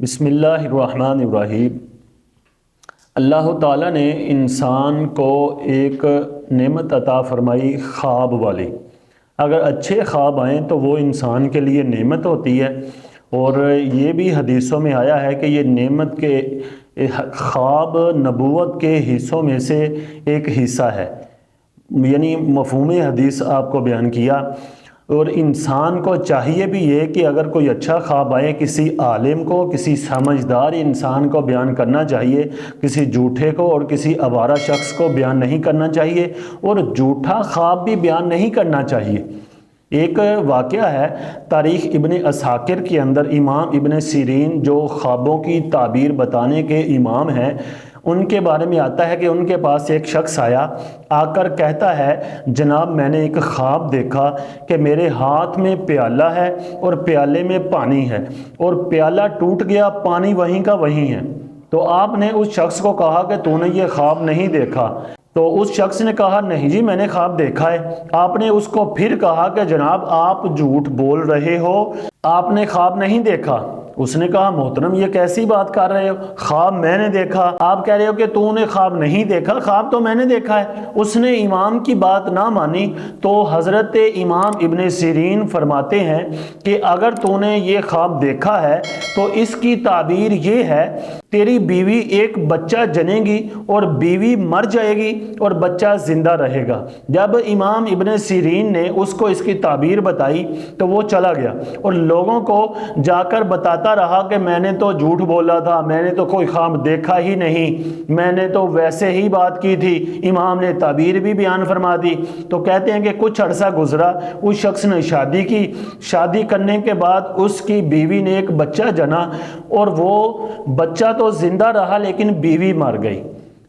بسم اللہ الرحمن الرحیم۔ اللہ تعالیٰ نے انسان کو ایک نعمت عطا فرمائی خواب والی۔ اگر اچھے خواب آئیں تو وہ انسان کے لیے نعمت ہوتی ہے، اور یہ بھی حدیثوں میں آیا ہے کہ یہ نعمت کے خواب نبوت کے حصوں میں سے ایک حصہ ہے، یعنی مفہوم حدیث آپ کو بیان کیا۔ اور انسان کو چاہیے بھی یہ کہ اگر کوئی اچھا خواب آئے کسی عالم کو، کسی سمجھدار انسان کو بیان کرنا چاہیے، کسی جھوٹے کو اور کسی آوارہ شخص کو بیان نہیں کرنا چاہیے، اور جھوٹا خواب بھی بیان نہیں کرنا چاہیے۔ ایک واقعہ ہے تاریخ ابن عساکر کے اندر، امام ابن سیرین جو خوابوں کی تعبیر بتانے کے امام ہیں، ان کے بارے میں آتا ہے کہ ان کے پاس ایک شخص آیا، آ کر کہتا ہے جناب میں نے ایک خواب دیکھا کہ میرے ہاتھ میں پیالہ ہے اور پیالے میں پانی ہے، اور پیالہ ٹوٹ گیا، پانی وہیں کا وہیں ہے۔ تو آپ نے اس شخص کو کہا کہ تو نے یہ خواب نہیں دیکھا؟ تو اس شخص نے کہا نہیں جی میں نے خواب دیکھا ہے۔ آپ نے اس کو پھر کہا کہ جناب آپ جھوٹ بول رہے ہو، آپ نے خواب نہیں دیکھا۔ اس نے کہا محترم یہ کیسی بات کر رہے ہو، خواب میں نے دیکھا، آپ کہہ رہے ہو کہ تو نے خواب نہیں دیکھا، خواب تو میں نے دیکھا ہے۔ اس نے امام کی بات نہ مانی تو حضرت امام ابن سیرین فرماتے ہیں کہ اگر تو نے یہ خواب دیکھا ہے تو اس کی تعبیر یہ ہے تیری بیوی ایک بچہ جنے گی اور بیوی مر جائے گی اور بچہ زندہ رہے گا۔ جب امام ابن سیرین نے اس کو اس کی تعبیر بتائی تو وہ چلا گیا اور لوگوں کو جا کر بتاتا رہا کہ میں نے تو جھوٹ بولا تھا، میں نے تو کوئی خواب دیکھا ہی نہیں، میں نے تو ویسے ہی بات کی تھی، امام نے تعبیر بھی بیان فرما دی۔ تو کہتے ہیں کہ کچھ عرصہ گزرا، اس شخص نے شادی کی، شادی کرنے کے بعد اس کی بیوی نے ایک بچہ جنا، اور وہ بچہ تو زندہ رہا لیکن بیوی مر گئی۔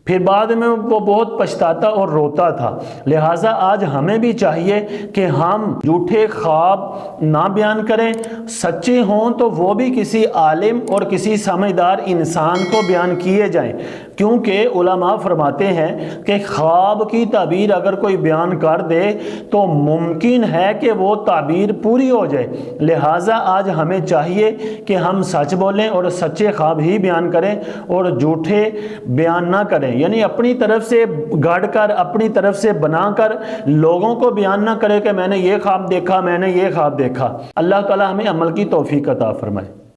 پھر بعد میں وہ بہت پچھتاتا اور روتا تھا۔ لہٰذا آج ہمیں بھی چاہیے کہ ہم جھوٹے خواب نہ بیان کریں، سچے ہوں تو وہ بھی کسی عالم اور کسی سمجھدار انسان کو بیان کیے جائیں، کیونکہ علماء فرماتے ہیں کہ خواب کی تعبیر اگر کوئی بیان کر دے تو ممکن ہے کہ وہ تعبیر پوری ہو جائے۔ لہٰذا آج ہمیں چاہیے کہ ہم سچ بولیں اور سچے خواب ہی بیان کریں اور جھوٹے بیان نہ کریں، یعنی اپنی طرف سے گھڑ کر، اپنی طرف سے بنا کر لوگوں کو بیان نہ کرے کہ میں نے یہ خواب دیکھا، میں نے یہ خواب دیکھا۔ اللہ تعالی ہمیں عمل کی توفیق عطا فرمائے۔